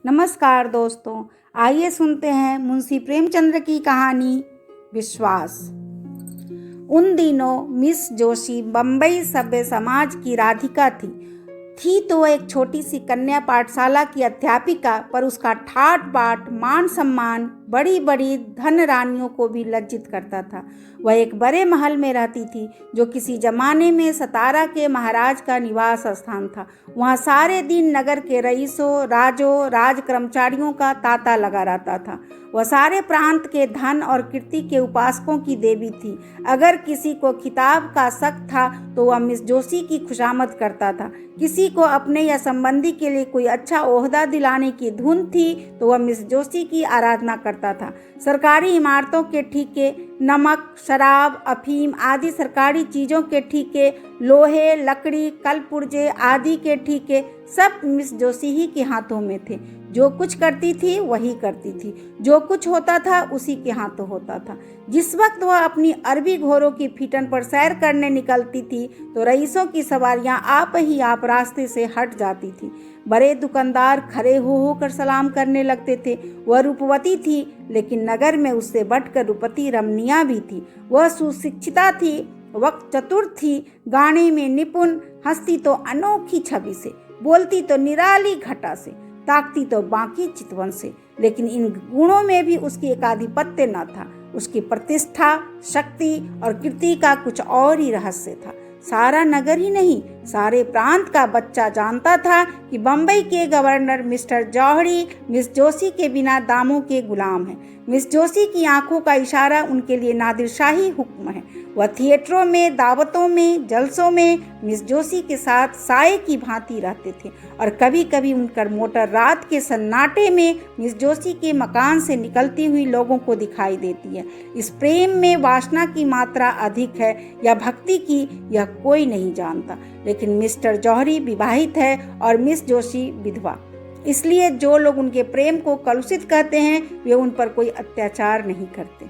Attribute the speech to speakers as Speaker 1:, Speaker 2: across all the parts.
Speaker 1: नमस्कार दोस्तों, आइए सुनते हैं मुंशी प्रेमचंद्र की कहानी विश्वास। उन दिनों मिस जोशी बम्बई सभ्य समाज की राधिका थी तो वह एक छोटी सी कन्या पाठशाला की अध्यापिका, पर उसका ठाट बाट मान सम्मान बड़ी बड़ी धन रानियों को भी लज्जित करता था। वह एक बड़े महल में रहती थी जो किसी जमाने में सतारा के महाराज का निवास स्थान था। वहाँ सारे दिन नगर के रईसों, राजों, राज कर्मचारियों का तांता लगा रहता था। वह सारे प्रांत के धन और कीर्ति के उपासकों की देवी थी। अगर किसी को खिताब का शक था तो वह मिस जोशी की खुशामद करता था। किसी को अपने या संबंधी के लिए कोई अच्छा ओहदा दिलाने की धुन थी तो वह मिस जोशी की आराधना करता था। सरकारी इमारतों के ठीके, नमक, शराब, अफीम आदि सरकारी चीज़ों के ठीके, लोहे, लकड़ी, कलपुर्जे आदि के ठीके सब मिस जोशी ही के हाथों में थे। जो कुछ करती थी वही करती थी, जो कुछ होता था उसी के हाथों होता था। जिस वक्त वह अपनी अरबी घोड़ों की फीटन पर सैर करने निकलती थी तो रईसों की सवारियां आप ही आप रास्ते से हट जाती थी। बड़े दुकानदार खड़े हो कर सलाम करने लगते थे। वह रूपवती थी, लेकिन नगर में उससे बढ़कर रूपवती रमणिया भी थी। वह सुशिक्षिता थी, वक्त चतुर थी, गाने में निपुण, हंसती तो अनोखी छवि से, बोलती तो निराली घटा से, ताकती तो बाकी चितवन से। लेकिन इन गुणों में भी उसकी एकाधिपत्य न था। उसकी प्रतिष्ठा, शक्ति और कीर्ति का कुछ और ही रहस्य था। सारा नगर ही नहीं, सारे प्रांत का बच्चा जानता था कि बम्बई के गवर्नर मिस्टर जौहरी मिस जोशी के बिना दामों के गुलाम हैं। मिस जोशी की आंखों का इशारा उनके लिए नादिरशाही हुक्म है। वह थिएटरों में, दावतों में, जलसों में मिस जोशी के साथ साए की भांति रहते थे और कभी कभी उनकर मोटर रात के सन्नाटे में मिस जोशी के मकान से निकलती हुई लोगों को दिखाई देती है। इस प्रेम में वासना की मात्रा अधिक है या भक्ति की, यह कोई नहीं जानता, लेकिन मिस्टर जौहरी विवाहित है और मिस जोशी विधवा। इसलिए जो लोग उनके प्रेम को कलुषित कहते हैं वे उन पर कोई अत्याचार नहीं करते।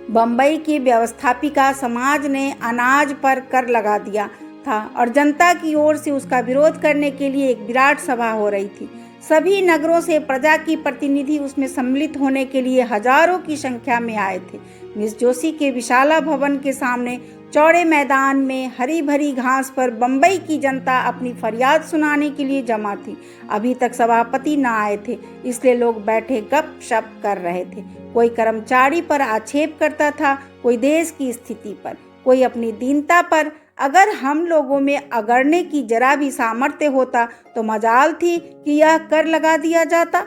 Speaker 1: बम्बई की व्यवस्थापिका समाज ने अनाज पर कर लगा दिया था और जनता की ओर से उसका विरोध करने के लिए एक विराट सभा हो रही थी। सभी नगरों से प्रजा की प्रतिनिधि उसमें सम्मिलित होने के लिए हजारों की संख्या में आए थे। मिस जोशी के विशाला भवन के सामने चौड़े मैदान में हरी भरी घास पर बम्बई की जनता अपनी फरियाद सुनाने के लिए जमा थी। अभी तक सभापति न आए थे, इसलिए लोग बैठे गपशप कर रहे थे। कोई कर्मचारी पर आक्षेप करता था, कोई देश की स्थिति पर, कोई अपनी दीनता पर। अगर हम लोगों में अगड़ने की जरा भी सामर्थ्य होता तो मजाल थी कि यह कर लगा दिया जाता।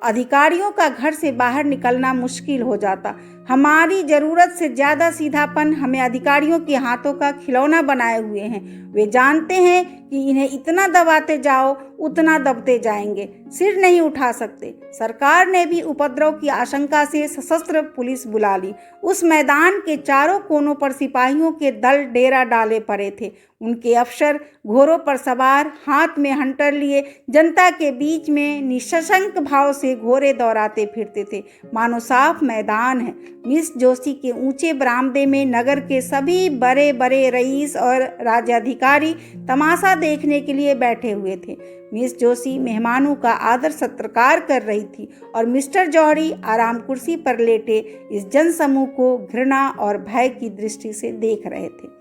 Speaker 1: अधिकारियों का घर से बाहर निकलना मुश्किल हो जाता। हमारी जरूरत से ज़्यादा सीधापन हमें अधिकारियों के हाथों का खिलौना बनाए हुए हैं। वे जानते हैं कि इन्हें इतना दबाते जाओ उतना दबते जाएंगे, सिर नहीं उठा सकते। सरकार ने भी उपद्रव की आशंका से सशस्त्र पुलिस बुला ली। उस मैदान के चारों कोनों पर सिपाहियों के दल डेरा डाले पड़े थे। उनके अफसर घोड़ों पर सवार, हाथ में हंटर लिए, जनता के बीच में निशंक भाव से घोड़े दौड़ाते फिरते थे, मानो साफ मैदान है। मिस जोशी के ऊंचे बरामदे में नगर के सभी बड़े बड़े रईस और राज्याधिकारी तमाशा देखने के लिए बैठे हुए थे। मिस जोशी मेहमानों का आदर सत्कार कर रही थी और मिस्टर जौहरी आराम कुर्सी पर लेटे इस जनसमूह को घृणा और भय की दृष्टि से देख रहे थे।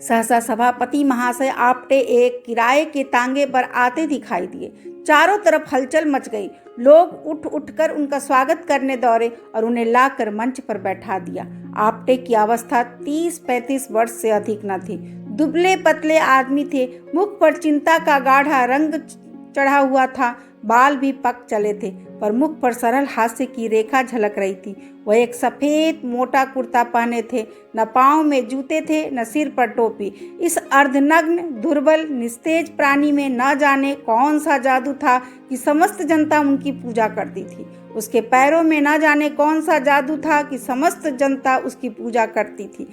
Speaker 1: सहसा सभापति महाशय आपटे एक किराए के तांगे पर आते दिखाई दिए। चारों तरफ हलचल मच गई। लोग उठ उठकर उनका स्वागत करने दौड़े और उन्हें लाकर मंच पर बैठा दिया। आपटे की अवस्था 30-35 वर्ष से अधिक न थी। दुबले पतले आदमी थे। मुख पर चिंता का गाढ़ा रंग चढ़ा हुआ था। बाल भी पक चले थे, पर मुख पर सरल हास्य की रेखा झलक रही थी। वह एक सफ़ेद मोटा कुर्ता पहने थे, न पाँव में जूते थे, न सिर पर टोपी। इस अर्धनग्न, दुर्बल, निस्तेज प्राणी में न जाने कौन सा जादू था कि समस्त जनता उनकी पूजा करती थी। उसके पैरों में न जाने कौन सा जादू था कि समस्त जनता उसकी पूजा करती थी,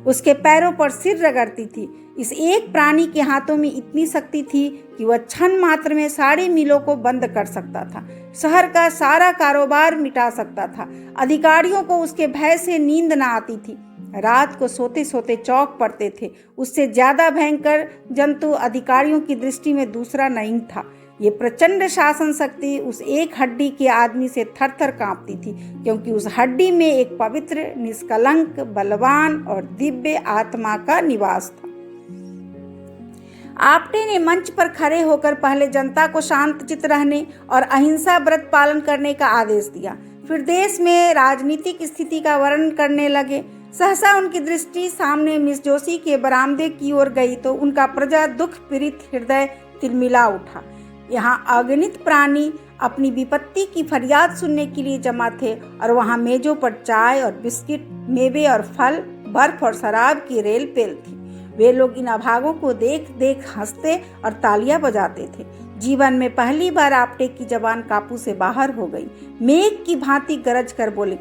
Speaker 1: उसके पैरों पर सिर रगड़ती थी। इस एक प्राणी के हाथों में इतनी शक्ति थी कि वह क्षण मात्र में सारी मिलों को बंद कर सकता था, शहर का सारा कारोबार मिटा सकता था। अधिकारियों को उसके भय से नींद न आती थी। रात को सोते सोते चौंक पड़ते थे। उससे ज्यादा भयंकर जंतु अधिकारियों की दृष्टि में दूसरा नहीं था। ये प्रचंड शासन शक्ति उस एक हड्डी के आदमी से थर थर कांपती थी, क्योंकि उस हड्डी में एक पवित्र, निष्कलंक, बलवान और दिव्य आत्मा का निवास था। आप्टे ने मंच पर खड़े होकर पहले जनता को शांतचित्त रहने और अहिंसा व्रत पालन करने का आदेश दिया। फिर देश में राजनीतिक स्थिति का वर्णन करने लगे। सहसा उनकी दृष्टि सामने मिस जोशी के बरामदे की ओर गई तो उनका प्रजा दुख पीड़ित हृदय तिलमिला उठा। यहाँ अगणित प्राणी अपनी विपत्ति की फरियाद सुनने के लिए जमा थे और वहाँ मेजों पर चाय और बिस्किट, मेवे और फल, बर्फ और शराब की रेल पेल थी। वे लोग इन अभागों को देख देख हंसते और तालियां बजाते थे। जीवन में पहली बार आप्टे की जबान काबू से बाहर हो गई। मेघ की भांति गरज कर बोले,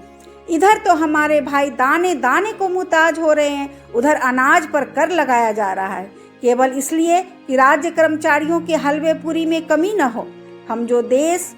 Speaker 1: इधर तो हमारे भाई दाने दाने को मुहताज हो रहे हैं, उधर अनाज पर कर लगाया जा रहा है, केवल इसलिए कि राज्य कर्मचारियों के हलवे पूरी में कमी न हो। हम जो देश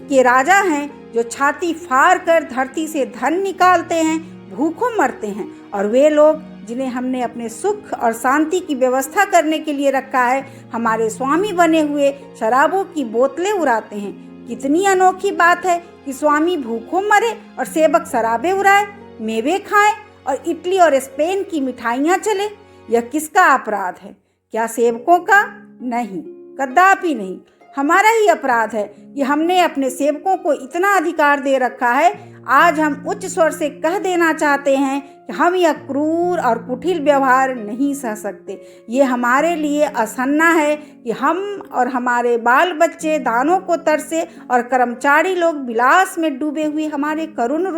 Speaker 1: के राजा हैं, जो छाती फाड़ कर धरती से धन निकालते हैं, भूखों मरते हैं, और वे लोग जिन्हें हमने अपने सुख और शांति की व्यवस्था करने के लिए रखा है, हमारे स्वामी बने हुए शराबों की बोतलें उड़ाते हैं। कितनी अनोखी बात है कि स्वामी भूखों मरे और सेवक शराबें उड़ाए, मेवे खाएं और इटली और स्पेन की मिठाइयाँ चले। यह किसका अपराध है? क्या सेवकों का? नहीं, कदापि नहीं। हमारा ही अपराध है कि हमने अपने सेवकों को इतना अधिकार दे रखा है। आज हम उच्च स्वर से कह देना चाहते हैं कि हम यह क्रूर और कुटिल व्यवहार नहीं सह सकते। ये हमारे लिए असन्ना है कि हम और हमारे बाल बच्चे दानों को तरसे और कर्मचारी लोग विलास में डूबे हुए हमारे करुण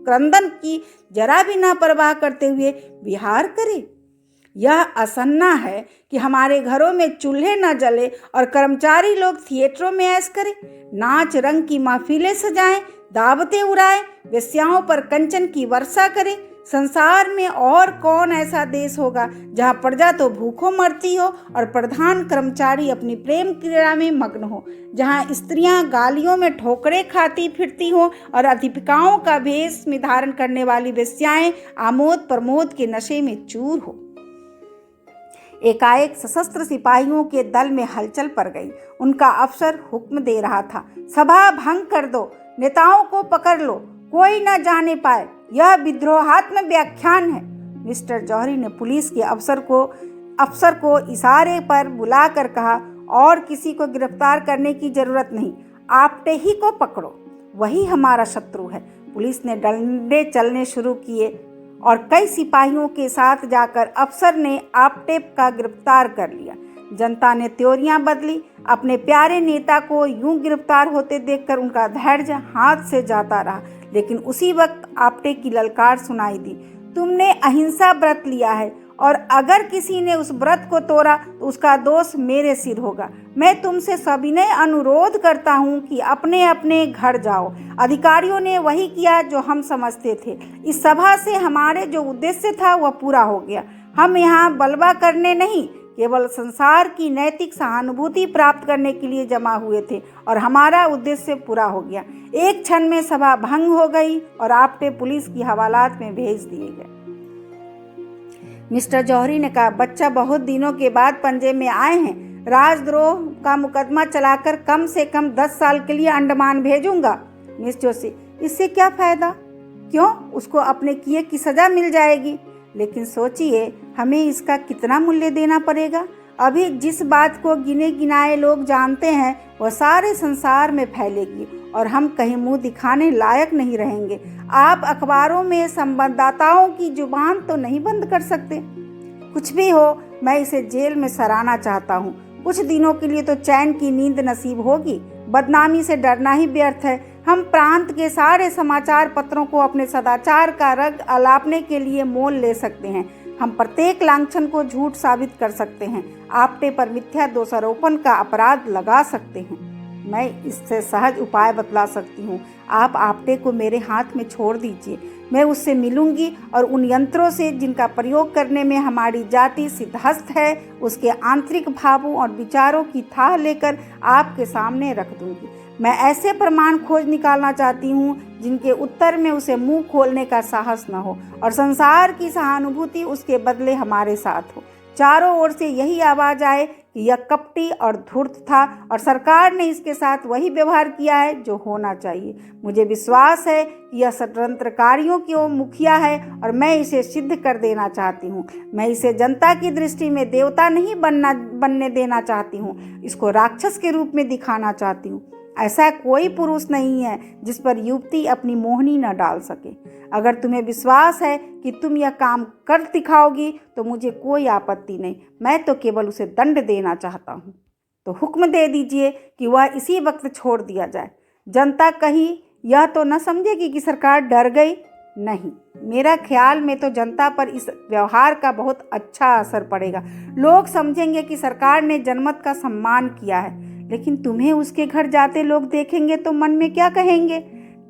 Speaker 1: क्रंदन की जरा भी ना परवाह करते हुए विहार करें। यह असन्ना है कि हमारे घरों में चूल्हे न जले और कर्मचारी लोग थिएटरों में ऐश करें, नाच रंग की महफिलें सजाएं, दावतें उड़ाएं, वेश्याओं पर कंचन की वर्षा करें। संसार में और कौन ऐसा देश होगा जहां प्रजा तो भूखों मरती हो और प्रधान कर्मचारी अपनी प्रेम क्रीड़ा में मग्न हो, जहां स्त्रियां गालियों में ठोकरें खाती फिरती हो और अध्यापिकाओं का भेष में धारण करने वाली वेश्याएं आमोद प्रमोद के नशे में चूर हो। एकाएक सशस्त्र सिपाहियों के दल में हलचल पड़ गई। उनका अफसर हुक्म दे रहा था, सभा भंग कर दो, नेताओं को पकड़ लो, कोई न जाने पाए, यह विद्रोहात्मक व्याख्यान है। मिस्टर जौहरी ने पुलिस के अफसर को इशारे पर बुलाकर कहा, और किसी को गिरफ्तार करने की जरूरत नहीं, आप्टे ही को पकड़ो, वही हमारा शत्रु है। पुलिस ने डंडे चलने शुरू किए और कई सिपाहियों के साथ जाकर अफसर ने आप्टे का गिरफ्तार कर लिया। जनता ने त्योरियां बदली। अपने प्यारे नेता को यूं गिरफ्तार होते देखकर उनका धैर्य हाथ से जाता रहा। लेकिन उसी वक्त आप्टे की ललकार सुनाई दी, तुमने अहिंसा व्रत लिया है और अगर किसी ने उस व्रत को तोड़ा तो उसका दोष मेरे सिर होगा। मैं तुमसे सविनय अनुरोध करता हूँ कि अपने अपने घर जाओ। अधिकारियों ने वही किया जो हम समझते थे। इस सभा से हमारे जो उद्देश्य था वह पूरा हो गया। हम यहाँ बलवा करने नहीं, केवल संसार की नैतिक सहानुभूति प्राप्त करने के लिए जमा हुए थे और हमारा उद्देश्य पूरा हो गया। एक क्षण में सभा भंग हो गई और आप्टे पुलिस की हवालात में भेज दिए गए। मिस्टर जौहरी ने कहा, बच्चा बहुत दिनों के बाद पंजे में आए हैं, राजद्रोह का मुकदमा चलाकर कम से कम 10 साल के लिए अंडमान भेजूंगा। मिस जोशी, इससे क्या फायदा? क्यों, उसको अपने किए की सजा मिल जाएगी। लेकिन सोचिए, हमें इसका कितना मूल्य देना पड़ेगा। अभी जिस बात को गिने गिनाए लोग जानते हैं वह सारे संसार में फैलेगी और हम कहीं मुंह दिखाने लायक नहीं रहेंगे। आप अखबारों में संवाददाताओं की जुबान तो नहीं बंद कर सकते। कुछ भी हो, मैं इसे जेल में सराहना चाहता हूँ। कुछ दिनों के लिए तो चैन की नींद नसीब होगी। बदनामी से डरना ही व्यर्थ है। हम प्रांत के सारे समाचार पत्रों को अपने सदाचार का रंग अलापने के लिए मोल ले सकते हैं। हम प्रत्येक लांछन को झूठ साबित कर सकते हैं। आप्टे पर मिथ्या दोषारोपण का अपराध लगा सकते हैं। मैं इससे सहज उपाय बतला सकती हूँ। आप आप्टे को मेरे हाथ में छोड़ दीजिए। मैं उससे मिलूंगी और उन यंत्रों से जिनका प्रयोग करने में हमारी जाति सिद्धहस्त है, उसके आंतरिक भावों और विचारों की थाह लेकर आपके सामने रख दूंगी। मैं ऐसे प्रमाण खोज निकालना चाहती हूँ जिनके उत्तर में उसे मुंह खोलने का साहस न हो और संसार की सहानुभूति उसके बदले हमारे साथ हो। चारों ओर से यही आवाज़ आए कि यह कपटी और धूर्त था और सरकार ने इसके साथ वही व्यवहार किया है जो होना चाहिए। मुझे विश्वास है कि यह षड्यंत्रकारियों की मुखिया है और मैं इसे सिद्ध कर देना चाहती हूँ। मैं इसे जनता की दृष्टि में देवता नहीं बनने देना चाहती हूँ, इसको राक्षस के रूप में दिखाना चाहती हूँ। ऐसा कोई पुरुष नहीं है जिस पर युवती अपनी मोहनी न डाल सके। अगर तुम्हें विश्वास है कि तुम यह काम कर दिखाओगी तो मुझे कोई आपत्ति नहीं, मैं तो केवल उसे दंड देना चाहता हूँ। तो हुक्म दे दीजिए कि वह इसी वक्त छोड़ दिया जाए। जनता कहीं यह तो न समझेगी कि सरकार डर गई। नहीं, मेरा ख्याल में तो जनता पर इस व्यवहार का बहुत अच्छा असर पड़ेगा। लोग समझेंगे कि सरकार ने जनमत का सम्मान किया है। लेकिन तुम्हें उसके घर जाते लोग देखेंगे तो मन में क्या कहेंगे?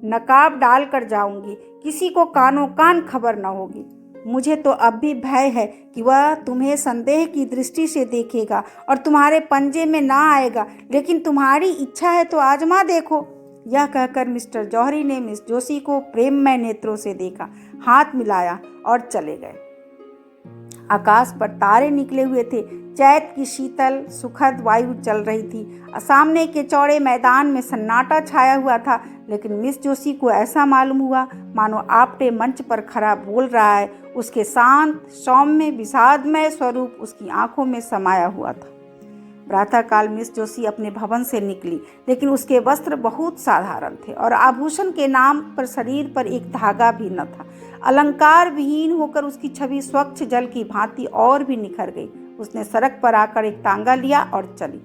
Speaker 1: नकाब डाल कर जाऊंगी, किसी को कानों कान खबर न होगी। मुझे तो अब भी भय है कि वह तुम्हें संदेह की दृष्टि से देखेगा और तुम्हारे पंजे में ना आएगा। लेकिन तुम्हारी इच्छा है तो आजमा देखो। यह कहकर मिस्टर जौहरी ने मिस जोशी को प्रेममय नेत्रों से देखा, हाथ मिलाया और चले गए। आकाश पर तारे निकले हुए थे। चैत की शीतल सुखद वायु चल रही थी। सामने के चौड़े मैदान में सन्नाटा छाया हुआ था। लेकिन मिस जोशी को ऐसा मालूम हुआ मानो आपटे मंच पर खड़ा बोल रहा है। उसके शांत सौम्य विषादमय स्वरूप उसकी आंखों में समाया हुआ था। प्रातःकाल मिस जोशी अपने भवन से निकली, लेकिन उसके वस्त्र बहुत साधारण थे और आभूषण के नाम पर शरीर पर एक धागा भी न था। अलंकार विहीन होकर उसकी छवि स्वच्छ जल की भांति और भी निखर गई। उसने सड़क पर आकर एक तांगा लिया और चली।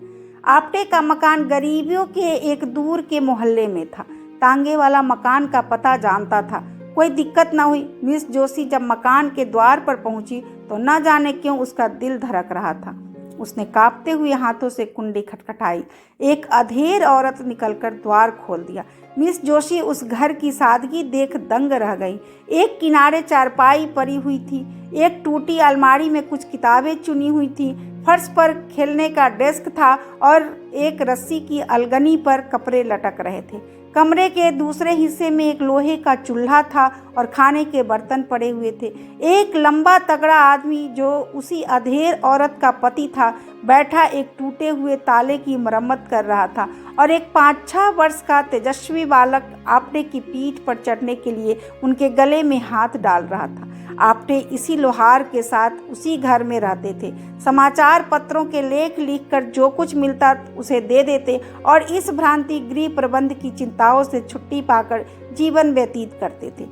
Speaker 1: आपटे का मकान गरीबियों के एक दूर के मोहल्ले में था। तांगे वाला मकान का पता जानता था। कोई दिक्कत न हुई। मिस जोशी जब मकान के द्वार पर पहुंची तो न जाने क्यों उसका दिल धड़क रहा था। उसने कांपते हुए हाथों से कुंडी खटखटाई। एक अधेड़ औरत निकलकर द्वार खोल दिया। मिस जोशी उस घर की सादगी देख दंग रह गई। एक किनारे चारपाई पड़ी हुई थी, एक टूटी अलमारी में कुछ किताबें चुनी हुई थी, फर्श पर खेलने का डेस्क था और एक रस्सी की अलगनी पर कपड़े लटक रहे थे। कमरे के दूसरे हिस्से में एक लोहे का चूल्हा था और खाने के बर्तन पड़े हुए थे। एक लंबा तगड़ा आदमी जो उसी अधेड़ औरत का पति था, बैठा एक टूटे हुए ताले की मरम्मत कर रहा था और एक 5-6 वर्ष का तेजस्वी बालक आपटे की पीठ पर चढ़ने के लिए उनके गले में हाथ डाल रहा था। आपटे इसी लोहार के साथ उसी घर में रहते थे। समाचार पत्रों के लेख लिखकर जो कुछ मिलता उसे दे देते और इस भ्रांति गृह प्रबंध की चिंताओं से छुट्टी पाकर जीवन व्यतीत करते थे।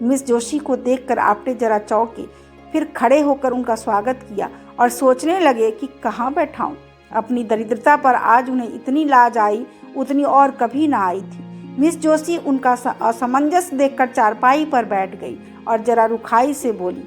Speaker 1: मिस जोशी को देखकर आपटे जरा चौंके, फिर खड़े होकर उनका स्वागत किया और सोचने लगे कि कहाँ बैठाऊं। अपनी दरिद्रता पर आज उन्हें इतनी लाज आई, उतनी और कभी ना आई थी। मिस जोशी उनका असमंजस देखकर चारपाई पर बैठ गई और जरा रुखाई से बोली,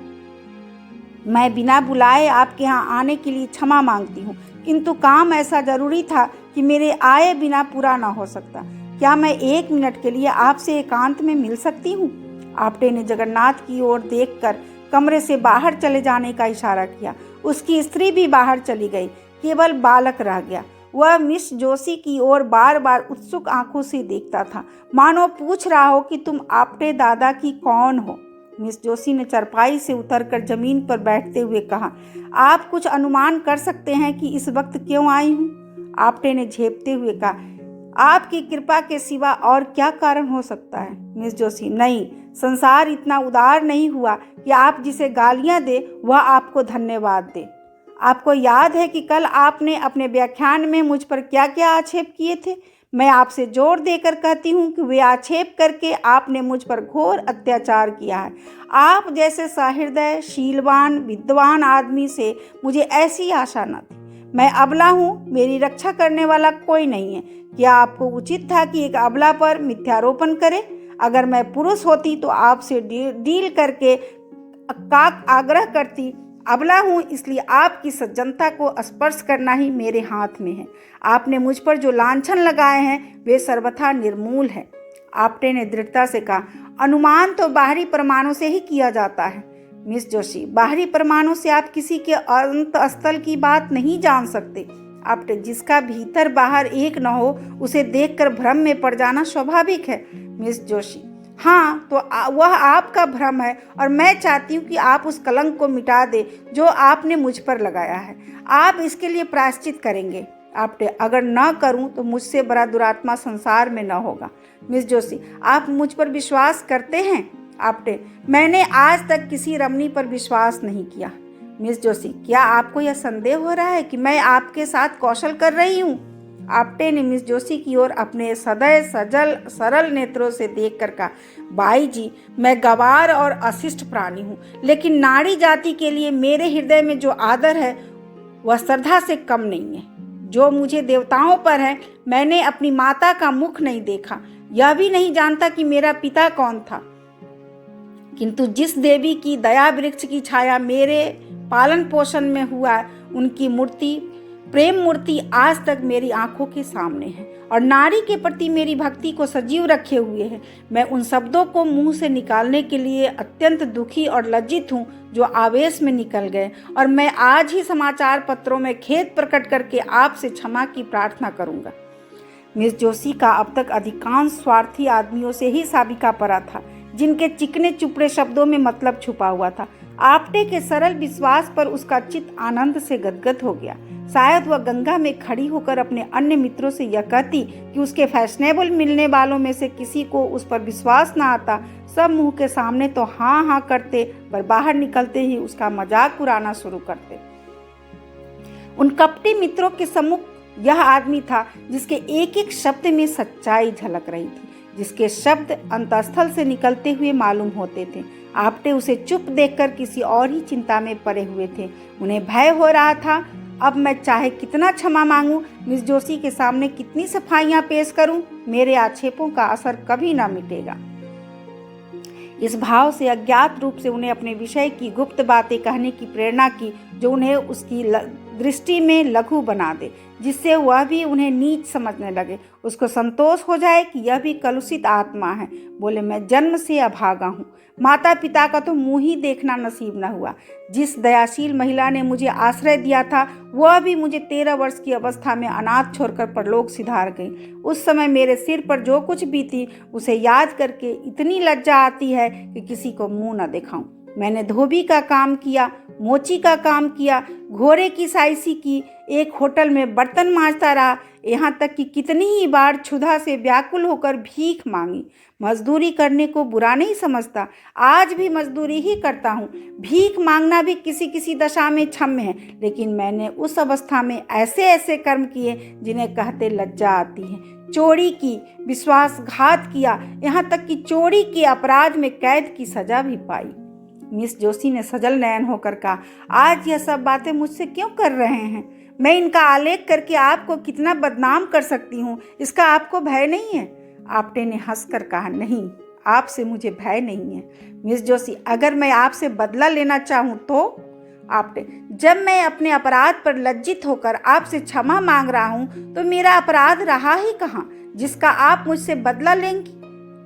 Speaker 1: मैं बिना बुलाए आपके यहाँ आने के लिए क्षमा मांगती हूँ, किंतु काम ऐसा जरूरी था कि मेरे आए बिना पूरा ना हो सकता। क्या मैं 1 मिनट के लिए आपसे एकांत में मिल सकती हूँ? आपटे ने जगन्नाथ की ओर देखकर कमरे से बाहर चले जाने का इशारा किया। उसकी स्त्री भी बाहर चली गई, केवल बालक रह गया। वह मिस जोशी की ओर बार बार उत्सुक आंखों से देखता था, मानो पूछ रहा हो कि तुम आपटे दादा की कौन हो। मिस जोशी ने चारपाई से उतरकर जमीन पर बैठते हुए कहा, आप कुछ अनुमान कर सकते हैं कि इस वक्त क्यों आई हूँ? आपटे ने झेपते हुए कहा, आपकी कृपा के सिवा और क्या कारण हो सकता है? मिस जोशी, नहीं, संसार इतना उदार नहीं हुआ कि आप जिसे गालियां दे वह आपको धन्यवाद दे। आपको याद है कि कल आपने अपने व्याख्यान में मुझ पर क्या क्या आक्षेप किए थे? मैं आपसे जोर देकर कहती हूँ कि वे आक्षेप करके आपने मुझ पर घोर अत्याचार किया है। आप जैसे सहृदय शीलवान विद्वान आदमी से मुझे ऐसी आशा न थी। मैं अबला हूँ, मेरी रक्षा करने वाला कोई नहीं है। क्या आपको उचित था कि एक अबला पर मिथ्यारोपण करे? अगर मैं पुरुष होती तो आपसे डील करके काक आग्रह करती। अबला हूँ, इसलिए आपकी सज्जनता को स्पर्श करना ही मेरे हाथ में है। आपने मुझ पर जो लांछन लगाए हैं वे सर्वथा निर्मूल है। आपटे ने दृढ़ता से कहा, अनुमान तो बाहरी प्रमाणों से ही किया जाता है। मिस जोशी, बाहरी प्रमाणों से आप किसी के अंतःस्थल की बात नहीं जान सकते। आपटे, जिसका भीतर बाहर एक न हो उसे देखकर भ्रम में पड़ जाना स्वाभाविक है। मिस जोशी, हाँ, तो वह आपका भ्रम है और मैं चाहती हूँ कि आप उस कलंक को मिटा दें जो आपने मुझ पर लगाया है। आप इसके लिए प्रायश्चित करेंगे। आपटे, अगर न करूँ तो मुझसे बड़ा दुरात्मा संसार में न होगा। मिस जोशी, आप मुझ पर विश्वास करते हैं? आपटे, मैंने आज तक किसी रमणी पर विश्वास नहीं किया। मिस जोशी, क्या आपको यह संदेह हो रहा है कि मैं आपके साथ कौशल कर रही हूँ? आपटे ने मिस जोशी की ओर अपने सदैव सजल सरल नेत्रों से देखकर कहा, बाई जी, मैं गवार और अशिष्ट प्राणी हूँ, लेकिन नारी जाति के लिए मेरे हृदय में जो आदर है वह श्रद्धा से कम नहीं है। जो मुझे देवताओं पर है, मैंने अपनी माता का मुख नहीं देखा, यह भी नहीं जानता कि मेरा पिता कौन था, किंतु जिस देवी की दया वृक्ष की छाया मेरे पालन पोषण में हुआ, उनकी मूर्ति, प्रेम मूर्ति आज तक मेरी आंखों के सामने है और नारी के प्रति मेरी भक्ति को सजीव रखे हुए है। मैं उन शब्दों को मुंह से निकालने के लिए अत्यंत दुखी और लज्जित हूँ जो आवेश में निकल गए, और मैं आज ही समाचार पत्रों में खेद प्रकट करके आपसे क्षमा की प्रार्थना करूँगा। मिस जोशी का अब तक अधिकांश स्वार्थी आदमियों से ही साबिका पड़ा था, जिनके चिकने चुपड़े शब्दों में मतलब छुपा हुआ था। आपटे के सरल विश्वास पर उसका चित्त आनंद से गदगद हो गया। शायद वह गंगा में खड़ी होकर अपने अन्य मित्रों से यह कहती कि उसके फैशनेबल मिलने वालों में से किसी को उस पर विश्वास न आता। सब मुंह के सामने तो हाँ हाँ करते, पर बाहर निकलते ही उसका मजाक उड़ाना शुरू करते। उन कपटी मित्रों के सम्मुख यह आदमी था जिसके एक एक शब्द में सच्चाई झलक रही थी, जिसके शब्द अंतःस्थल से निकलते हुए मालूम होते थे। आपटे उसे चुप देखकर किसी और ही चिंता में पड़े हुए थे। उन्हें भय हो रहा था, अब मैं चाहे कितना क्षमा मांगूं, मिस जोशी के सामने कितनी सफाइयां पेश करूं, मेरे आक्षेपों का असर कभी ना मिटेगा। इस भाव से अज्ञात रूप से उन्हें अपने विषय की गुप्त बातें कहने की प्रेरणा की, जो उन्हें उसकी दृष्टि में लघु बना दे, जिससे वह भी उन्हें नीच समझने लगे। उसको संतोष हो जाए कि यह भी कलुषित आत्मा है। बोले, मैं जन्म से अभागा हूँ, माता पिता का तो मुंह ही देखना नसीब न हुआ। जिस दयाशील महिला ने मुझे आश्रय दिया था, वह भी मुझे 13 वर्ष की अवस्था में अनाथ छोड़कर परलोक सिधार गई। उस समय मेरे सिर पर जो कुछ बीती, उसे याद करके इतनी लज्जा आती है कि किसी को मुंह न दिखाऊं। मैंने धोबी का काम किया, मोची का काम किया, घोड़े की साइसी की, एक होटल में बर्तन मांजता रहा, यहाँ तक कि कितनी ही बार क्षुधा से व्याकुल होकर भीख मांगी। मजदूरी करने को बुरा नहीं समझता, आज भी मजदूरी ही करता हूँ। भीख मांगना भी किसी किसी दशा में क्षम्य है, लेकिन मैंने उस अवस्था में ऐसे ऐसे कर्म किए जिन्हें कहते लज्जा आती है। चोरी की, विश्वासघात किया, यहाँ तक कि चोरी के अपराध में कैद की सजा भी पाई। मिस जोशी ने सजल नयन होकर कहा, आज यह सब बातें मुझसे क्यों कर रहे हैं? मैं इनका आलेख करके आपको कितना बदनाम कर सकती हूँ, इसका आपको भय नहीं है? आपटे ने हंसकर कहा, नहीं, आपसे मुझे भय नहीं है मिस जोशी। अगर मैं आपसे बदला लेना चाहूँ तो? आपटे, जब मैं अपने अपराध पर लज्जित होकर आपसे क्षमा मांग रहा हूँ तो मेरा अपराध रहा ही कहाँ जिसका आप मुझसे बदला लेंगी?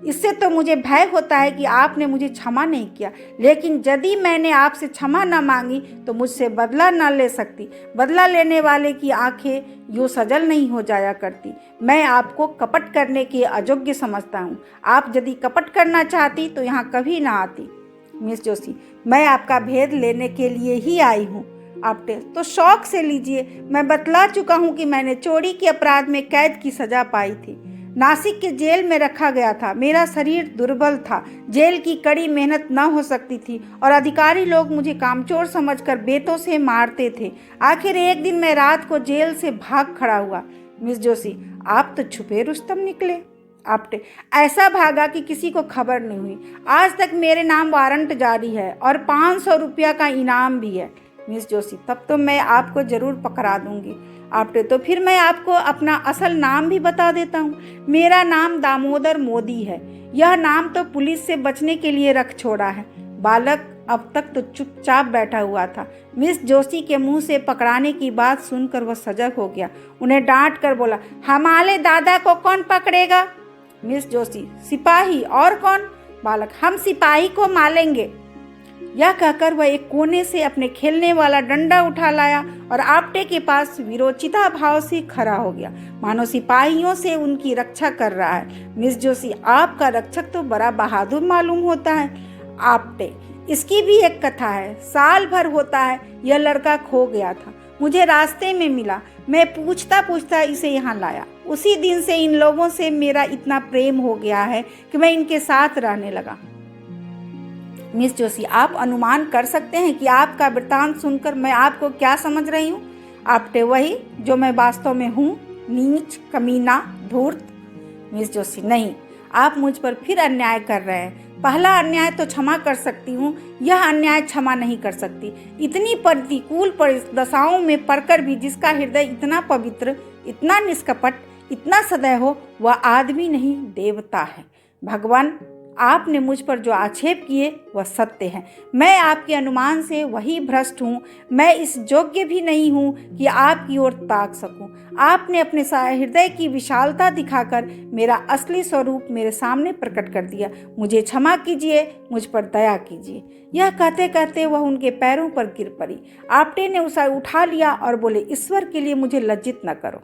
Speaker 1: इससे तो मुझे भय होता है कि आपने मुझे क्षमा नहीं किया, लेकिन यदि मैंने आपसे क्षमा न मांगी तो मुझसे बदला न ले सकती। बदला लेने वाले की आंखें यूँ सजल नहीं हो जाया करती। मैं आपको कपट करने के अयोग्य समझता हूँ। आप यदि कपट करना चाहती तो यहाँ कभी ना आती। मिस जोशी, मैं आपका भेद लेने के लिए ही आई हूँ। आपटे, तो शौक से लीजिए। मैं बतला चुका हूँ कि मैंने चोरी के अपराध में कैद की सजा पाई थी, नासिक के जेल में रखा गया था। मेरा शरीर दुर्बल था, जेल की कड़ी मेहनत न हो सकती थी और अधिकारी लोग मुझे कामचोर समझकर बेतों से मारते थे। आखिर एक दिन मैं रात को जेल से भाग खड़ा हुआ। मिस जोशी, आप तो छुपे रुस्तम निकले। आपटे, ऐसा भागा कि किसी को खबर नहीं हुई। आज तक मेरे नाम वारंट जारी है और 500 रुपया का इनाम भी है। मिस जोशी, तब तो मैं आपको जरूर पकड़ा दूंगी। आपटे, तो फिर मैं आपको अपना असल नाम भी बता देता हूँ। मेरा नाम दामोदर मोदी है। यह नाम तो पुलिस से बचने के लिए रख छोड़ा है। बालक अब तक तो चुपचाप बैठा हुआ था। मिस जोशी के मुंह से पकड़ाने की बात सुनकर वह सजग हो गया। उन्हें डांट कर बोला, हमारे दादा को कौन पकड़ेगा? मिस जोशी, सिपाही, और कौन? बालक, हम सिपाही को मारेंगे। यह कहकर वह एक कोने से अपने खेलने वाला डंडा उठा लाया और आपटे के पास विरोचिता भाव से खड़ा हो गया, मानो सिपाहियों से उनकी रक्षा कर रहा है। मिस जोशी, आपका रक्षक तो बड़ा बहादुर मालूम होता है। आपटे, इसकी भी एक कथा है। साल भर होता है यह लड़का खो गया था, मुझे रास्ते में मिला, मैं पूछता पूछता इसे यहाँ लाया। उसी दिन से इन लोगों से मेरा इतना प्रेम हो गया है कि मैं इनके साथ रहने लगा। मिस जोशी, आप अनुमान कर सकते हैं कि आपका वृत्तांत सुनकर मैं आपको क्या समझ रही हूँ? आपटे, वही जो मैं वास्तव में हूँ, नीच, कमीना, धूर्त। मिस जोशी, नहीं, आप मुझ पर फिर अन्याय कर रहे हैं। पहला अन्याय तो क्षमा कर सकती हूँ, यह अन्याय क्षमा नहीं कर सकती। इतनी प्रतिकूल दशाओं में पड़कर भी जिसका हृदय इतना पवित्र, इतना निष्कपट, इतना सदैव हो, वह आदमी नहीं देवता है। भगवान, आपने मुझ पर जो आक्षेप किए वह सत्य है। मैं आपके अनुमान से वही भ्रष्ट हूँ। मैं इस योग्य भी नहीं हूँ कि आपकी ओर ताक सकूँ। आपने अपने हृदय की विशालता दिखाकर मेरा असली स्वरूप मेरे सामने प्रकट कर दिया। मुझे क्षमा कीजिए, मुझ पर दया कीजिए। यह कहते कहते वह उनके पैरों पर गिर पड़ी। आपटे ने उसे उठा लिया और बोले, ईश्वर के लिए मुझे लज्जित न करो।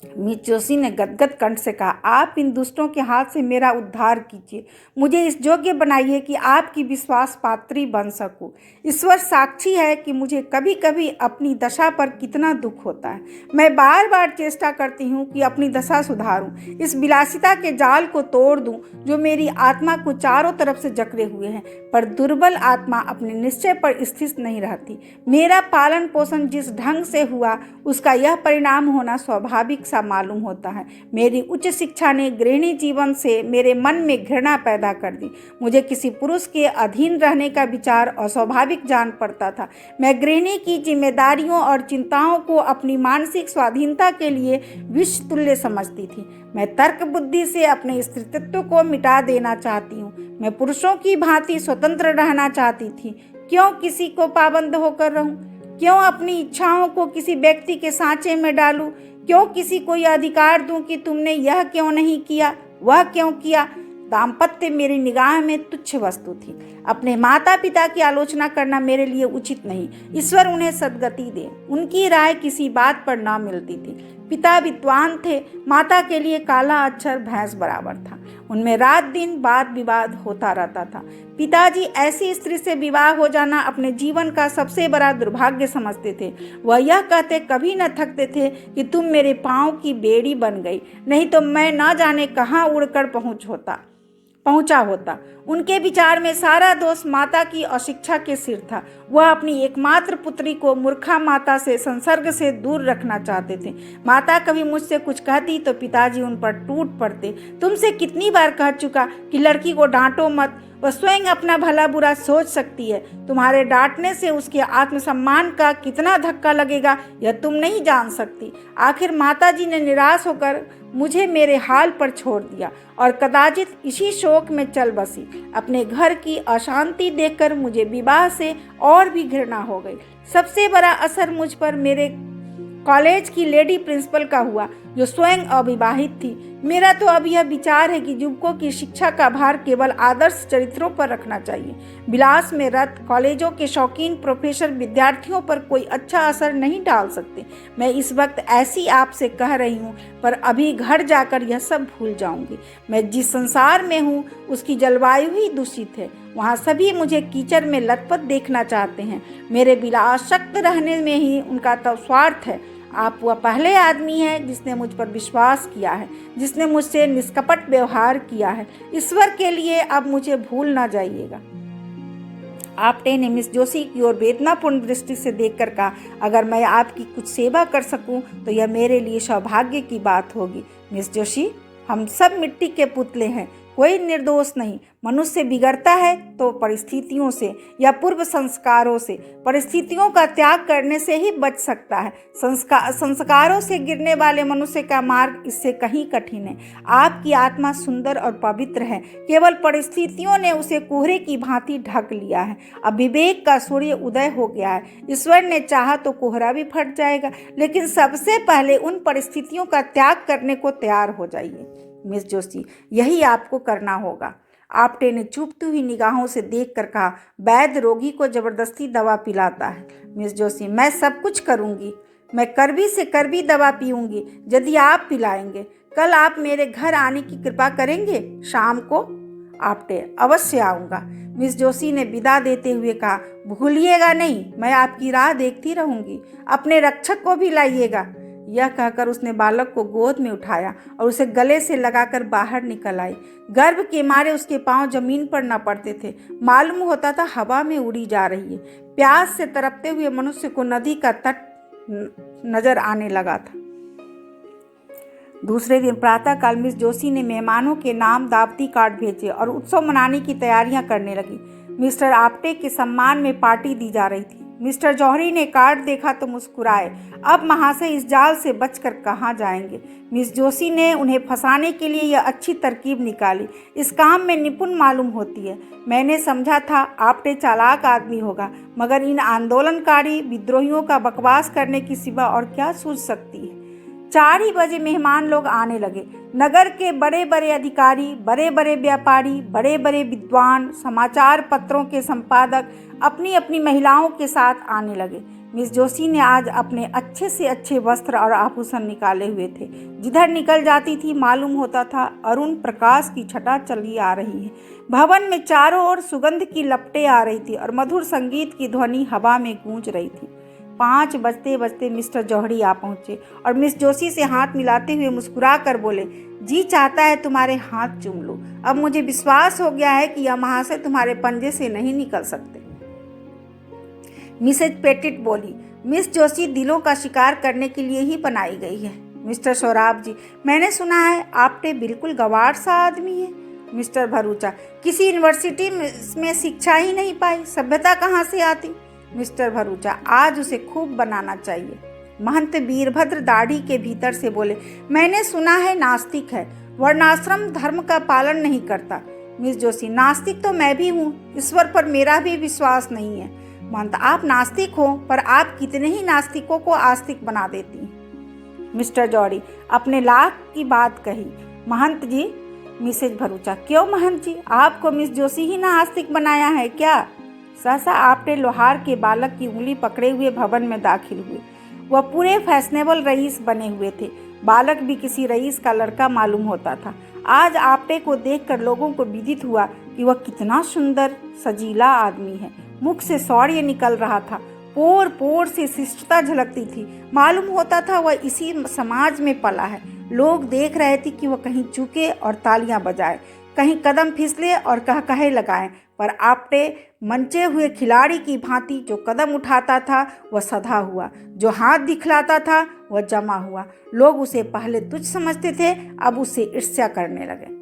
Speaker 1: मिस जोशी ने गदगद कंठ से कहा, आप इन दुष्टों के हाथ से मेरा उद्धार कीजिए। मुझे इस योग्य बनाइए कि आपकी विश्वास पात्री बन सकूं। ईश्वर साक्षी है कि मुझे कभी कभी अपनी दशा पर कितना दुख होता है। मैं बार बार चेष्टा करती हूँ कि अपनी दशा सुधारूं, इस विलासिता के जाल को तोड़ दूं जो मेरी आत्मा को चारों तरफ से जकड़े हुए हैं। पर दुर्बल आत्मा अपने निश्चय पर स्थिर नहीं रहती। मेरा पालन पोषण जिस ढंग से हुआ उसका यह परिणाम होना स्वाभाविक सा मालूम होता है। मेरी उच्च शिक्षा ने गृहिणी जीवन से मेरे मन में घृणा पैदा कर दी। मुझे किसी पुरुष के अधीन रहने का विचार अस्वाभाविक जान पड़ता था। मैं गृहिणी की जिम्मेदारियों और चिंताओं को अपनी मानसिक स्वाधीनता के लिए विष तुल्य समझती थी। मैं तर्क बुद्धि से अपने स्त्रीत्व को मिटा देना चाहती हूँ। मैं पुरुषों की भांति स्वतंत्र रहना चाहती थी। क्यों किसी को पाबंद होकर रहूं? क्यों अपनी इच्छाओं को किसी व्यक्ति के सांचे में डालूं? क्यों किसी को यह अधिकार दूं कि तुमने यह क्यों नहीं किया, वह क्यों किया? दाम्पत्य मेरी निगाह में तुच्छ वस्तु थी। अपने माता पिता की आलोचना करना मेरे लिए उचित नहीं। ईश्वर उन्हें सद्गति दे। उनकी राय किसी बात पर न मिलती थी। पिता विद्वान थे, माता के लिए काला अक्षर भैंस बराबर था। उनमें रात दिन वाद विवाद होता रहता था। पिताजी ऐसी स्त्री से विवाह हो जाना अपने जीवन का सबसे बड़ा दुर्भाग्य समझते थे। वह यह कहते कभी न थकते थे कि तुम मेरे पाँव की बेड़ी बन गई, नहीं तो मैं न जाने कहाँ उड़कर पहुंचा होता। उनके विचार में सारा दोष माता की अशिक्षा के सिर था। वह अपनी एकमात्र पुत्री को मूर्खा माता से संसर्ग से दूर रखना चाहते थे। माता कभी मुझसे कुछ कहती तो पिताजी उन पर टूट पड़ते। तुमसे कितनी बार कह चुका कि लड़की को डांटो मत, वह स्वयं अपना भला बुरा सोच सकती है। तुम्हारे डांटने से उसके आत्मसम्मान का कितना धक्का लगेगा यह तुम नहीं जान सकती। आखिर माताजी ने निराश होकर मुझे मेरे हाल पर छोड़ दिया और कदाचित इसी शोक में चल बसी। अपने घर की अशांति देखकर मुझे विवाह से और भी घृणा हो गई। सबसे बड़ा असर मुझ पर मेरे कॉलेज की लेडी प्रिंसिपल का हुआ, जो स्वयं अविवाहित थी। मेरा तो अब यह विचार है कि युवकों की शिक्षा का भार केवल आदर्श चरित्रों पर रखना चाहिए। विलास में रत कॉलेजों के शौकीन प्रोफेसर विद्यार्थियों पर कोई अच्छा असर नहीं डाल सकते। मैं इस वक्त ऐसी आपसे कह रही हूँ, पर अभी घर जाकर यह सब भूल जाऊंगी। मैं जिस संसार में हूँ उसकी जलवायु ही दूषित है। वहाँ सभी मुझे कीचड़ में लथपथ देखना चाहते हैं। मेरे विलासशक्त रहने में ही उनका तो स्वार्थ है। आप वह पहले आदमी हैं जिसने मुझ पर विश्वास किया है, जिसने मुझसे निष्कपट व्यवहार किया है। ईश्वर के लिए अब मुझे भूल ना जाइएगा। आपटे ने मिस जोशी की ओर वेदनापूर्ण दृष्टि से देखकर कहा, अगर मैं आपकी कुछ सेवा कर सकूं तो यह मेरे लिए सौभाग्य की बात होगी। मिस जोशी, हम सब मिट्टी के पुतले हैं, कोई निर्दोष नहीं। मनुष्य बिगड़ता है तो परिस्थितियों से या पूर्व संस्कारों से। परिस्थितियों का त्याग करने से ही बच सकता है। संस्कारों से गिरने वाले मनुष्य का मार्ग इससे कहीं कठिन है। आपकी आत्मा सुंदर और पवित्र है, केवल परिस्थितियों ने उसे कोहरे की भांति ढक लिया है। अब विवेक का सूर्य उदय हो गया है। ईश्वर ने चाहा तो कोहरा भी फट जाएगा, लेकिन सबसे पहले उन परिस्थितियों का त्याग करने को तैयार हो जाइए। मिस जोशी, यही आपको करना होगा। आपटे ने चुभती हुई निगाहों से देखकर कहा, वैद्य रोगी को जबरदस्ती दवा पिलाता है। मिस जोशी, मैं सब कुछ करूंगी, मैं कड़वी से कड़वी दवा पीऊंगी यदि आप पिलाएंगे। कल आप मेरे घर आने की कृपा करेंगे? शाम को? आपटे, अवश्य आऊँगा। मिस जोशी ने विदा देते हुए कहा, भूलिएगा नहीं, मैं आपकी राह देखती रहूंगी। अपने रक्षक को भी लाइएगा। यह कहकर उसने बालक को गोद में उठाया और उसे गले से लगाकर बाहर निकल आई। गर्भ के मारे उसके पांव जमीन पर न पड़ते थे, मालूम होता था हवा में उड़ी जा रही है। प्यास से तड़पते हुए मनुष्य को नदी का तट नजर आने लगा था। दूसरे दिन प्रातःकाल मिस जोशी ने मेहमानों के नाम दावती कार्ड भेजे और उत्सव मनाने की तैयारियां करने लगी। मिस्टर आपटे के सम्मान में पार्टी दी जा रही थी। मिस्टर जौहरी ने कार्ड देखा तो मुस्कुराए। अब महाशय इस जाल से बचकर कहाँ जाएंगे? मिस जोशी ने उन्हें फंसाने के लिए यह अच्छी तरकीब निकाली। इस काम में निपुण मालूम होती है। मैंने समझा था आपटे चालाक आदमी होगा, मगर इन आंदोलनकारी विद्रोहियों का बकवास करने की सिवा और क्या सूझ सकती है। 4 ही बजे मेहमान लोग आने लगे। नगर के बड़े बड़े अधिकारी, बड़े बड़े व्यापारी, बड़े बड़े विद्वान, समाचार पत्रों के संपादक अपनी अपनी महिलाओं के साथ आने लगे। मिस जोशी ने आज अपने अच्छे से अच्छे वस्त्र और आभूषण निकाले हुए थे। जिधर निकल जाती थी मालूम होता था अरुण प्रकाश की छटा चली आ रही है। भवन में चारों ओर सुगंध की लपटें आ रही थी और मधुर संगीत की ध्वनि हवा में गूंज रही थी। 5 बजते बजते मिस्टर जौहरी आ पहुंचे और मिस जोशी से हाथ मिलाते हुए मुस्कुरा कर बोले, जी चाहता है तुम्हारे हाथ चूम लूं। अब मुझे विश्वास हो गया है कि यह महाशय तुम्हारे पंजे से नहीं निकल सकते। मिसेज पेटिट बोली, मिस जोशी दिलों का शिकार करने के लिए ही बनाई गई है। मिस्टर सौराब जी, मैंने सुना है आपटे बिल्कुल गंवार सा आदमी है। मिस्टर भरूचा, किसी यूनिवर्सिटी में शिक्षा ही नहीं पाई, सभ्यता कहाँ से आती। मिस्टर भरूचा, आज उसे खूब बनाना चाहिए। महंत वीरभद्र दाढ़ी के भीतर से बोले, मैंने सुना है नास्तिक है, वर्णाश्रम धर्म का पालन नहीं करता। मिस जोशी, नास्तिक तो मैं भी हूँ, ईश्वर पर मेरा भी विश्वास नहीं है। महंत, आप नास्तिक हो, पर आप कितने ही नास्तिकों को आस्तिक बना देती हैं। मिस्टर जौहरी, अपने लाख की बात कही। महंत जी। मिसेज भरूचा, क्यों महंत जी, आपको मिस जोशी ही ना आस्तिक बनाया है क्या? सहसा आपटे लोहार के बालक की उंगली पकड़े हुए भवन में दाखिल हुए। वह पूरे फैशनेबल रईस बने हुए थे। बालक भी किसी रईस का लड़का मालूम होता था। आज आपटे को देखकर लोगों को विदित हुआ कि वह कितना सुंदर सजीला आदमी है। मुख से शौर्य निकल रहा था, पोर पोर से शिष्टता झलकती थी। मालूम होता था वह इसी समाज में पला है। लोग देख रहे थे कि वह कहीं चूके और तालियां बजाए, कहीं कदम फिसले और कहे लगाए, पर आपटे मंचे हुए खिलाड़ी की भांति जो कदम उठाता था वह सधा हुआ, जो हाथ दिखलाता था वह जमा हुआ। लोग उसे पहले तुच्छ समझते थे, अब उससे ईर्ष्या करने लगे,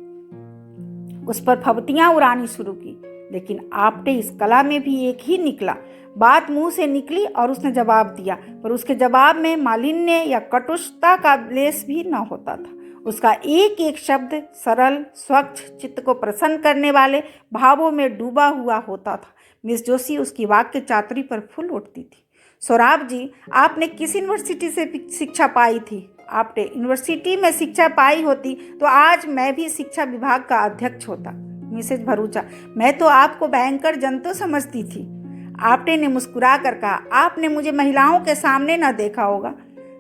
Speaker 1: उस पर फबतियां उड़ानी शुरू की। लेकिन आपटे इस कला में भी एक ही निकला। बात मुंह से निकली और उसने जवाब दिया, पर उसके जवाब में मालिन्य या कटुष्टता का लेश भी न होता था। उसका एक एक शब्द सरल, स्वच्छ, चित्त को प्रसन्न करने वाले भावों में डूबा हुआ होता था। मिस जोशी उसकी वाक्य चातुरी पर फूल उठती थी। सौराब जी, आपने किस यूनिवर्सिटी से शिक्षा पाई थी? आपने यूनिवर्सिटी में शिक्षा पाई होती तो आज मैं भी शिक्षा विभाग का अध्यक्ष होता। मिसेज भरूचा, मैं तो आपको भयंकर जंतु समझती थी। आपटे ने मुस्कुरा कर कहा, आपने मुझे महिलाओं के सामने न देखा होगा।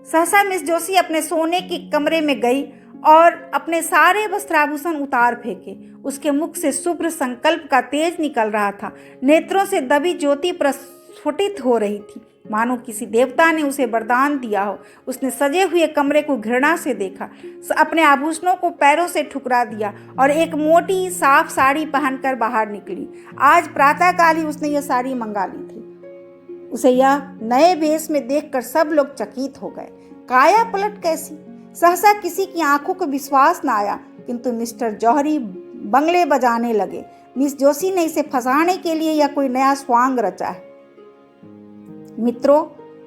Speaker 1: सहसा मिस जोशी अपने सोने के कमरे में गई और अपने सारे वस्त्राभूषण उतार फेंके। उसके मुख से शुभ्र संकल्प का तेज निकल रहा था। नेत्रों से दबी ज्योति प्रस्फुटित हो रही थी, मानो किसी देवता ने उसे वरदान दिया हो। उसने सजे हुए कमरे को घृणा से देखा, अपने आभूषणों को पैरों से ठुकरा दिया और एक मोटी साफ साड़ी पहनकर बाहर निकली। आज प्रातःकाल ही उसने यह साड़ी मंगा ली थी। उसे यह नए वेश में देखकर सब लोग चकित हो गए। काया पलट कैसी! सहसा किसी की आंखों को विश्वास न आया, किंतु मिस्टर जौहरी बंगले बजाने लगे। मिस जोशी ने इसे फंसाने के लिए यह कोई नया स्वांग रचा है। मित्रों,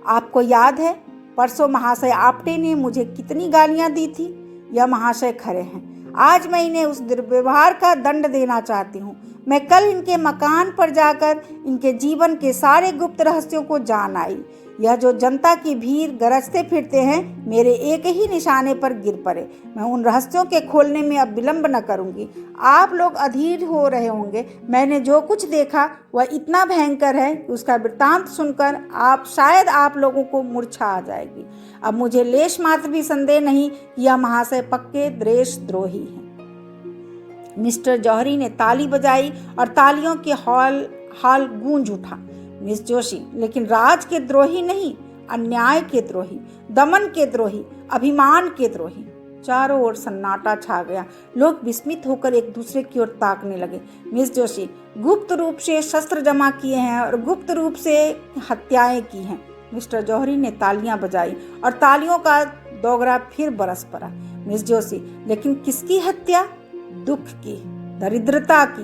Speaker 1: आपको याद है परसों महाशय आपटे ने मुझे कितनी गालियां दी थी? यह महाशय खरे हैं। आज मैं इन्हें उस दुर्व्यवहार का दंड देना चाहती हूँ। मैं कल इनके मकान पर जाकर इनके जीवन के सारे गुप्त रहस्यों को जान आई। यह जो जनता की भीड़ गरजते फिरते हैं मेरे एक ही निशाने पर गिर पड़े। मैं उन रहस्यों के खोलने में अब विलंब न करूंगी। आप लोग अधीर हो रहे होंगे। मैंने जो कुछ देखा वह इतना भयंकर है कि उसका वृत्तांत सुनकर शायद आप लोगों को मूर्छा आ जाएगी। अब मुझे लेश मात्र भी संदेह नहीं कि यह महाशय पक्के देशद्रोही हैं। मिस्टर जौहरी ने ताली बजाई और तालियों के हाल गूंज उठा। मिस जोशी, लेकिन राज के द्रोही नहीं, अन्याय के द्रोही, दमन के द्रोही, अभिमान के द्रोही। चारों ओर सन्नाटा छा गया। लोग विस्मित होकर एक दूसरे की ओर ताकने लगे। मिस जोशी, गुप्त रूप से शस्त्र जमा किए हैं और गुप्त रूप से हत्याएं की हैं। मिस्टर जौहरी ने तालियां बजाई और तालियों का दोगरा फिर बरस पड़ा। मिस जोशी, लेकिन किसकी हत्या? दुख की, दरिद्रता की,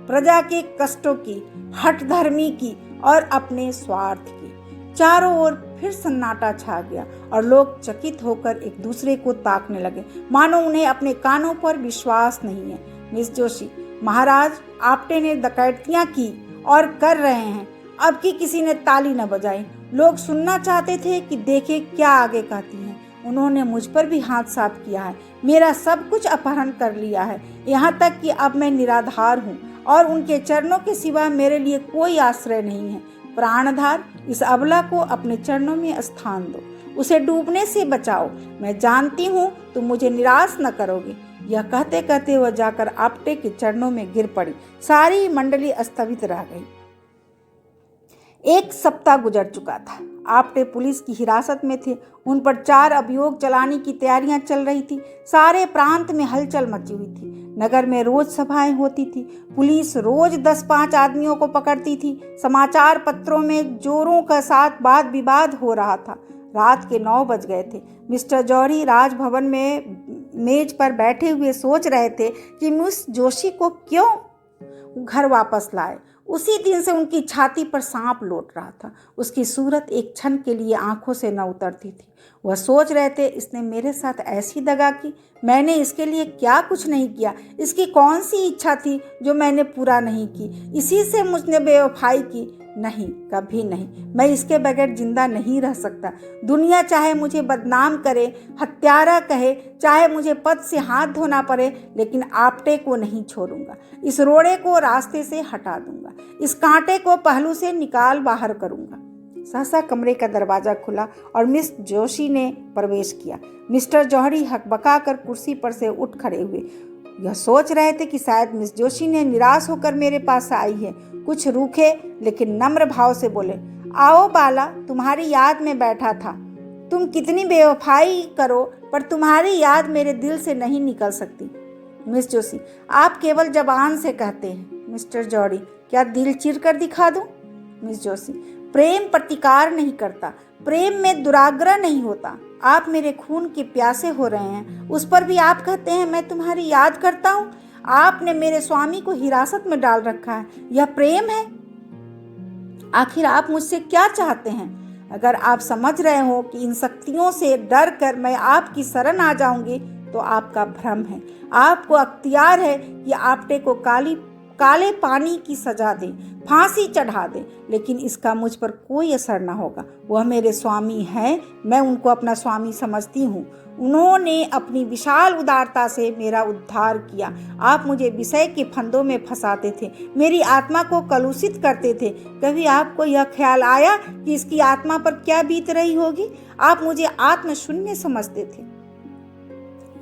Speaker 1: प्रजा के कष्टों की, हठधर्मी की और अपने स्वार्थ की। चारों ओर फिर सन्नाटा छा गया और लोग चकित होकर एक दूसरे को ताकने लगे, मानो उन्हें अपने कानों पर विश्वास नहीं है। मिस जोशी, महाराज, आपटे ने डकैतियां की और कर रहे हैं। अब की किसी ने ताली न बजाई। लोग सुनना चाहते थे कि देखे क्या आगे कहती हैं। उन्होंने मुझ पर भी हाथ साफ किया है, मेरा सब कुछ अपहरण कर लिया है, यहाँ तक कि अब मैं निराधार हूँ और उनके चरणों के सिवा मेरे लिए कोई आश्रय नहीं है। प्राणधार, इस अबला को अपने चरणों में स्थान दो, उसे डूबने से बचाओ। मैं जानती हूँ तुम मुझे निराश न करोगे। यह कहते कहते वह जाकर आपटे के चरणों में गिर पड़ी। सारी मंडली स्थगित रह गई। 1 सप्ताह गुजर चुका था। आपटे पुलिस की हिरासत में थे। उन पर 4 अभियोग चलाने की तैयारियां चल रही थी। सारे प्रांत में हलचल मची हुई थी। नगर में रोज सभाएं होती थी। पुलिस रोज 10-5 आदमियों को पकड़ती थी। समाचार पत्रों में जोरों के साथ वाद विवाद हो रहा था। रात के 9 बज गए थे। मिस्टर जौहरी राजभवन में मेज पर बैठे हुए सोच रहे थे कि मिस जोशी को क्यों घर वापस लाए। उसी दिन से उनकी छाती पर सांप लौट रहा था। उसकी सूरत एक क्षण के लिए आंखों से न उतरती थी। वह सोच रहे थे, इसने मेरे साथ ऐसी दगा की, मैंने इसके लिए क्या कुछ नहीं किया। इसकी कौन सी इच्छा थी जो मैंने पूरा नहीं की। इसी से मुझने बेवफाई की। नहीं, कभी नहीं। मैं इसके बगैर जिंदा नहीं रह सकता। दुनिया चाहे मुझे बदनाम करे, हत्यारा कहे, चाहे मुझे पद से हाथ धोना पड़े, लेकिन आपटे को नहीं छोड़ूंगा। इस रोड़े को रास्ते से हटा दूंगा। इस कांटे को पहलू से निकाल बाहर करूंगा। सहसा कमरे का दरवाजा खुला और मिस जोशी ने प्रवेश किया। मिस्टर जौहरी हकबका कर कुर्सी पर से उठ खड़े हुए। यह सोच रहे थे कि शायद मिस जोशी ने निराश होकर मेरे पास आई है। कुछ रूखे लेकिन नम्र भाव से बोले, आओ बाला, तुम्हारी याद में बैठा था। तुम कितनी बेवफाई करो, पर तुम्हारी याद मेरे दिल से नहीं निकल सकती। मिस जोशी, आप केवल जबान से कहते हैं। मिस्टर जौहरी, क्या दिल चीर कर दिखा दूं? मिस जोशी, प्रेम प्रतिकार नहीं करता, प्रेम में दुराग्रह नहीं होता। आप मेरे खून के प्यासे हो रहे हैं, उस पर भी आप कहते हैं मैं तुम्हारी याद करता हूँ। आपने मेरे स्वामी को हिरासत में डाल रखा है, यह प्रेम है? आखिर आप मुझसे क्या चाहते हैं? अगर आप समझ रहे हो कि इन शक्तियों से डर कर मैं आपकी शरण आ जाऊंगी, तो आपका भ्रम है। आपको अख्तियार है कि आपटे को काले पानी की सजा दें, फांसी चढ़ा दें, लेकिन इसका मुझ पर कोई असर न होगा। वह मेरे स्वामी हैं, मैं उनको अपना स्वामी समझती हूँ। उन्होंने अपनी विशाल उदारता से मेरा उद्धार किया। आप मुझे विषय के फंदों में फंसाते थे, मेरी आत्मा को कलुषित करते थे। कभी आपको यह ख्याल आया कि इसकी आत्मा पर क्या बीत रही होगी? आप मुझे आत्मशून्य समझते थे।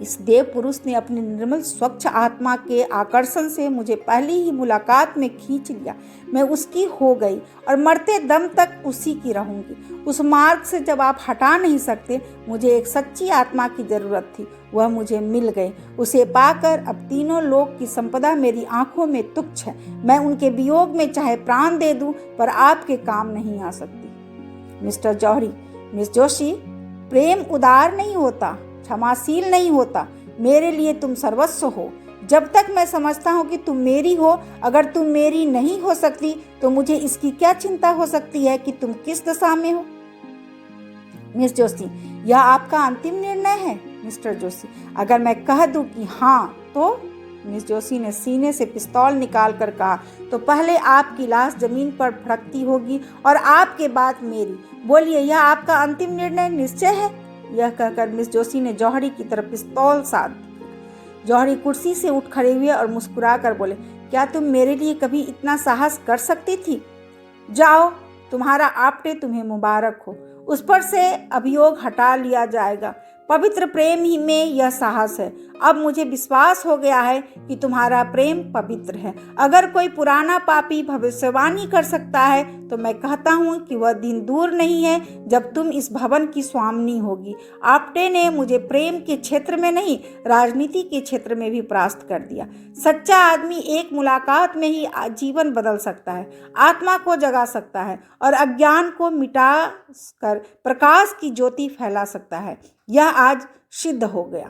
Speaker 1: इस देव पुरुष ने अपनी निर्मल स्वच्छ आत्मा के आकर्षण से मुझे पहली ही मुलाकात में खींच लिया। मैं उसकी हो गई और मरते दम तक उसी की रहूंगी। उस मार्ग से जब आप हटा नहीं सकते, मुझे एक सच्ची आत्मा की जरूरत थी। वह मुझे मिल गई। उसे पाकर अब तीनों लोक की संपदा मेरी आंखों में तुच्छ है। मैं उनके वियोग में चाहे प्राण दे दूं, पर आपके काम नहीं आ सकती। मिस्टर जौहरी, मिस जोशी, प्रेम उदार नहीं होता, क्षमाशील नहीं होता। मेरे लिए तुम सर्वस्व हो। जब तक मैं समझता हूँ कि तुम मेरी हो, अगर तुम मेरी नहीं हो सकती तो मुझे इसकी क्या चिंता हो सकती है कि तुम किस दशा में हो? मिस जोशी, यह आपका अंतिम निर्णय है? मिस्टर जोशी, अगर मैं कह दूं कि हाँ तो? मिस जोशी ने सीने से पिस्तौल निकालकर कहा, तो पहले आपकी लाश जमीन पर फड़कती होगी और आपके बाद मेरी। बोलिए, यह आपका अंतिम निर्णय निश्चय है? यह कहकर मिस जोशी ने जौहरी की तरफ पिस्तौल साध दी। जौहरी कुर्सी से उठ खड़े हुए और मुस्कुरा कर बोले, क्या तुम मेरे लिए कभी इतना साहस कर सकती थी? जाओ, तुम्हारा आपटे तुम्हें मुबारक हो। उस पर से अभियोग हटा लिया जाएगा। पवित्र प्रेम ही में यह साहस है। अब मुझे विश्वास हो गया है कि तुम्हारा प्रेम पवित्र है। अगर कोई पुराना पापी भविष्यवाणी कर सकता है तो मैं कहता हूँ कि वह दिन दूर नहीं है जब तुम इस भवन की स्वामिनी होगी। आपटे ने मुझे प्रेम के क्षेत्र में नहीं, राजनीति के क्षेत्र में भी परास्त कर दिया। सच्चा आदमी एक मुलाकात में ही जीवन बदल सकता है, आत्मा को जगा सकता है और अज्ञान को मिटा कर प्रकाश की ज्योति फैला सकता है। यह आज सिद्ध हो गया।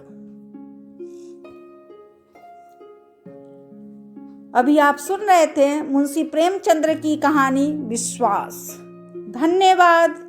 Speaker 1: अभी आप सुन रहे थे मुंशी प्रेमचंद्र की कहानी विश्वास। धन्यवाद।